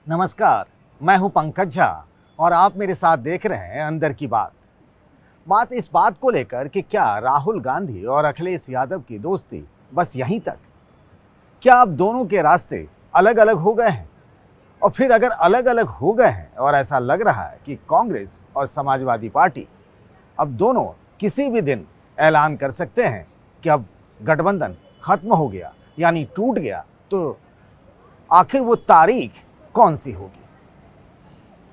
नमस्कार, मैं हूं पंकज झा और आप मेरे साथ देख रहे हैं अंदर की बात इस बात को लेकर कि क्या राहुल गांधी और अखिलेश यादव की दोस्ती बस यहीं तक? क्या अब दोनों के रास्ते अलग अलग हो गए हैं? और फिर अगर अलग अलग हो गए हैं और ऐसा लग रहा है कि कांग्रेस और समाजवादी पार्टी अब दोनों किसी भी दिन ऐलान कर सकते हैं कि अब गठबंधन खत्म हो गया, यानी टूट गया, तो आखिर वो तारीख कौन सी होगी?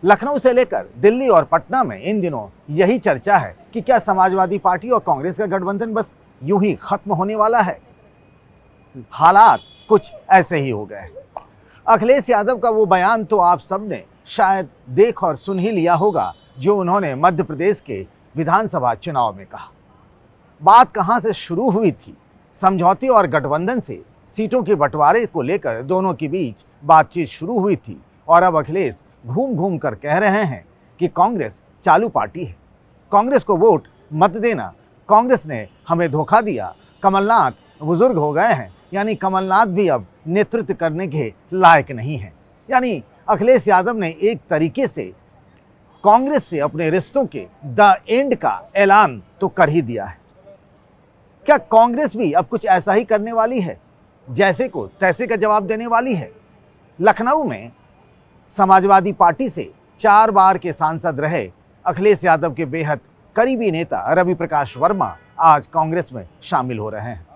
लखनऊ से लेकर दिल्ली और पटना में इन दिनों यही चर्चा है कि क्या समाजवादी पार्टी और कांग्रेस का गठबंधन बस यूं ही खत्म होने वाला है। हालात कुछ ऐसे ही हो गए हैं। अखिलेश यादव का वो बयान तो आप सबने शायद देख और सुन ही लिया होगा, जो उन्होंने मध्य प्रदेश के विधानसभा चुनाव में कहा। बात कहां से शुरू हुई थी? समझौते और गठबंधन से सीटों के बंटवारे को लेकर दोनों के बीच बातचीत शुरू हुई थी और अब अखिलेश घूम घूम कर कह रहे हैं कि कांग्रेस चालू पार्टी है, कांग्रेस को वोट मत देना, कांग्रेस ने हमें धोखा दिया, कमलनाथ बुजुर्ग हो गए हैं, यानी कमलनाथ भी अब नेतृत्व करने के लायक नहीं है। यानी अखिलेश यादव ने एक तरीके से कांग्रेस से अपने रिश्तों के द एंड का ऐलान तो कर ही दिया है। क्या कांग्रेस भी अब कुछ ऐसा ही करने वाली है, जैसे को तैसे का जवाब देने वाली है? लखनऊ में समाजवादी पार्टी से 4 बार के सांसद रहे अखिलेश यादव के बेहद करीबी नेता रवि प्रकाश वर्मा आज कांग्रेस में शामिल हो रहे हैं।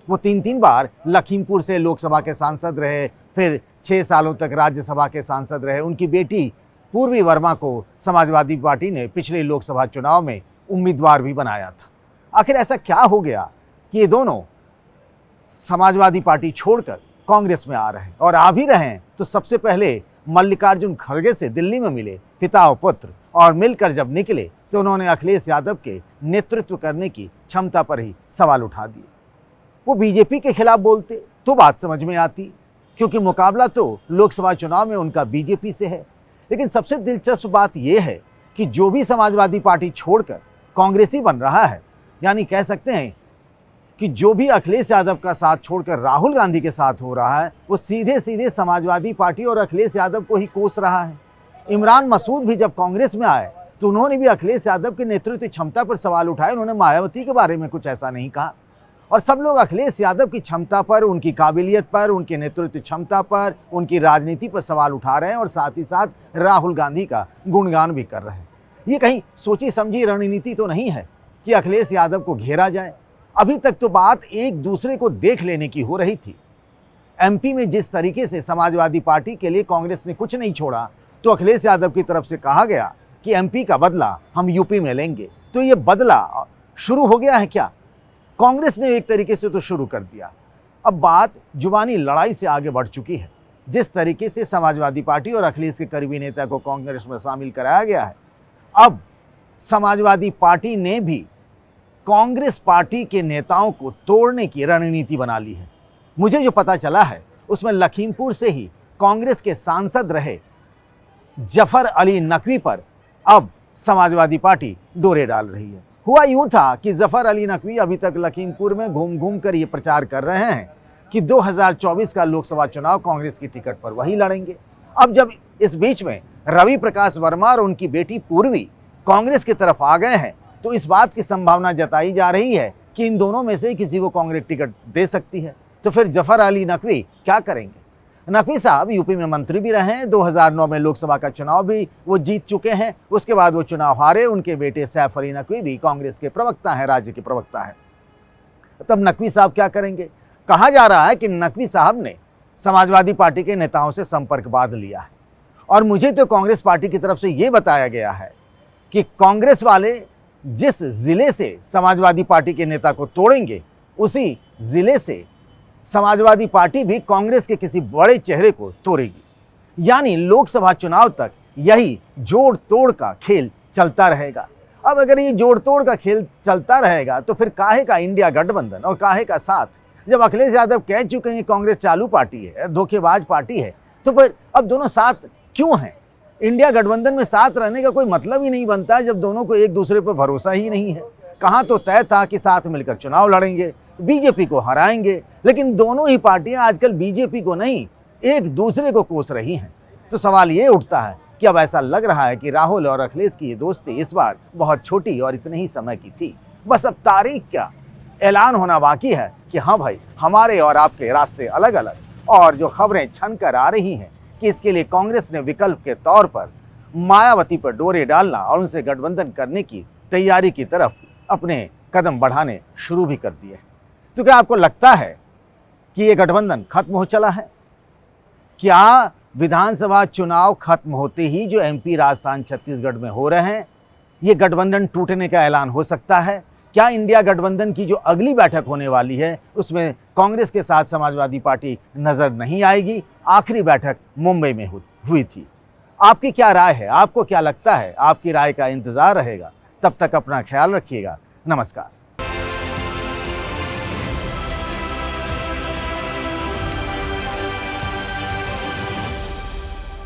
वो 3 बार लखीमपुर से लोकसभा के सांसद रहे, फिर 6 सालों तक राज्यसभा के सांसद रहे। उनकी बेटी पूर्वी वर्मा को समाजवादी पार्टी ने पिछले लोकसभा चुनाव में उम्मीदवार भी बनाया था। आखिर ऐसा क्या हो गया कि ये दोनों समाजवादी पार्टी छोड़कर कांग्रेस में आ रहे हैं? और आ भी रहे हैं तो सबसे पहले मल्लिकार्जुन खड़गे से दिल्ली में मिले पिता और पुत्र, और मिलकर जब निकले तो उन्होंने अखिलेश यादव के नेतृत्व करने की क्षमता पर ही सवाल उठा दिए। वो बीजेपी के खिलाफ बोलते तो बात समझ में आती, क्योंकि मुकाबला तो लोकसभा चुनाव में उनका बीजेपी से है। लेकिन सबसे दिलचस्प बात यह है कि जो भी समाजवादी पार्टी छोड़कर कांग्रेसी बन रहा है, यानी कह सकते हैं कि जो भी अखिलेश यादव का साथ छोड़कर राहुल गांधी के साथ हो रहा है, वो सीधे सीधे समाजवादी पार्टी और अखिलेश यादव को ही कोस रहा है। इमरान मसूद भी जब कांग्रेस में आए तो उन्होंने भी अखिलेश यादव की नेतृत्व क्षमता पर सवाल उठाए। उन्होंने मायावती के बारे में कुछ ऐसा नहीं कहा, और सब लोग अखिलेश यादव की क्षमता पर, उनकी काबिलियत पर, उनके नेतृत्व क्षमता पर, उनकी राजनीति पर सवाल उठा रहे हैं और साथ ही साथ राहुल गांधी का गुणगान भी कर रहे हैं। ये कहीं सोची समझी रणनीति तो नहीं है कि अखिलेश यादव को घेरा जाए? अभी तक तो बात एक दूसरे को देख लेने की हो रही थी। एमपी में जिस तरीके से समाजवादी पार्टी के लिए कांग्रेस ने कुछ नहीं छोड़ा, तो अखिलेश यादव की तरफ से कहा गया कि एमपी का बदला हम यूपी में लेंगे। तो ये बदला शुरू हो गया है क्या? कांग्रेस ने एक तरीके से तो शुरू कर दिया। अब बात जुबानी लड़ाई से आगे बढ़ चुकी है। जिस तरीके से समाजवादी पार्टी और अखिलेश के करीबी नेता को कांग्रेस में शामिल कराया गया है, अब समाजवादी पार्टी ने भी कांग्रेस पार्टी के नेताओं को तोड़ने की रणनीति बना ली है। मुझे जो पता चला है उसमें लखीमपुर से ही कांग्रेस के सांसद रहे जफर अली नकवी पर अब समाजवादी पार्टी डोरे डाल रही है। हुआ यूं था कि जफर अली नकवी अभी तक लखीमपुर में घूम घूम कर ये प्रचार कर रहे हैं कि 2024 का लोकसभा चुनाव कांग्रेस की टिकट पर वही लड़ेंगे। अब जब इस बीच में रवि प्रकाश वर्मा और उनकी बेटी पूर्वी कांग्रेस की तरफ आ गए हैं, तो इस बात की संभावना जताई जा रही है कि इन दोनों में से किसी को कांग्रेस टिकट दे सकती है। तो फिर जफर अली नकवी क्या करेंगे? नकवी साहब यूपी में मंत्री भी रहे हैं, 2009 में लोकसभा का चुनाव भी वो जीत चुके हैं, उसके बाद वो चुनाव हारे। उनके बेटे सैफ अली नकवी भी कांग्रेस के प्रवक्ता हैं, राज्य के प्रवक्ता हैं। तब नकवी साहब क्या करेंगे? कहा जा रहा है कि नकवी साहब ने समाजवादी पार्टी के नेताओं से संपर्क बांध लिया है, और मुझे तो कांग्रेस पार्टी की तरफ से ये बताया गया है कि कांग्रेस वाले जिस जिले से समाजवादी पार्टी के नेता को तोड़ेंगे, उसी जिले से समाजवादी पार्टी भी कांग्रेस के किसी बड़े चेहरे को तोड़ेगी। यानी लोकसभा चुनाव तक यही जोड़ तोड़ का खेल चलता रहेगा। अब अगर ये जोड़ तोड़ का खेल चलता रहेगा तो फिर काहे का इंडिया गठबंधन और काहे का साथ? जब अखिलेश यादव कह चुके हैं कांग्रेस चालू पार्टी है, धोखेबाज पार्टी है, तो फिर अब दोनों साथ क्यों हैं? इंडिया गठबंधन में साथ रहने का कोई मतलब ही नहीं बनता जब दोनों को एक दूसरे पर भरोसा ही नहीं है। कहाँ तो तय था कि साथ मिलकर चुनाव लड़ेंगे, बीजेपी को हराएंगे, लेकिन दोनों ही पार्टियां आजकल बीजेपी को नहीं एक दूसरे को कोस रही हैं। तो सवाल ये उठता है कि अब ऐसा लग रहा है कि राहुल और अखिलेश की ये दोस्ती इस बार बहुत छोटी और इतने ही समय की थी। बस अब तारीख क्या ऐलान होना बाकी है कि हाँ भाई, हमारे और आपके रास्ते अलग अलग। और जो खबरें छन कर आ रही हैं कि इसके लिए कांग्रेस ने विकल्प के तौर पर मायावती पर डोरे डालना और उनसे गठबंधन करने की तैयारी की तरफ अपने कदम बढ़ाने शुरू भी कर दिए। तो क्या आपको लगता है कि ये गठबंधन खत्म हो चला है? क्या विधानसभा चुनाव खत्म होते ही जो एमपी राजस्थान छत्तीसगढ़ में हो रहे हैं, ये गठबंधन टूटने का ऐलान हो सकता है? क्या इंडिया गठबंधन की जो अगली बैठक होने वाली है उसमें कांग्रेस के साथ समाजवादी पार्टी नजर नहीं आएगी? आखिरी बैठक मुंबई में हुई थी। आपकी क्या राय है? आपको क्या लगता है? आपकी राय का इंतजार रहेगा। तब तक अपना ख्याल रखिएगा। नमस्कार।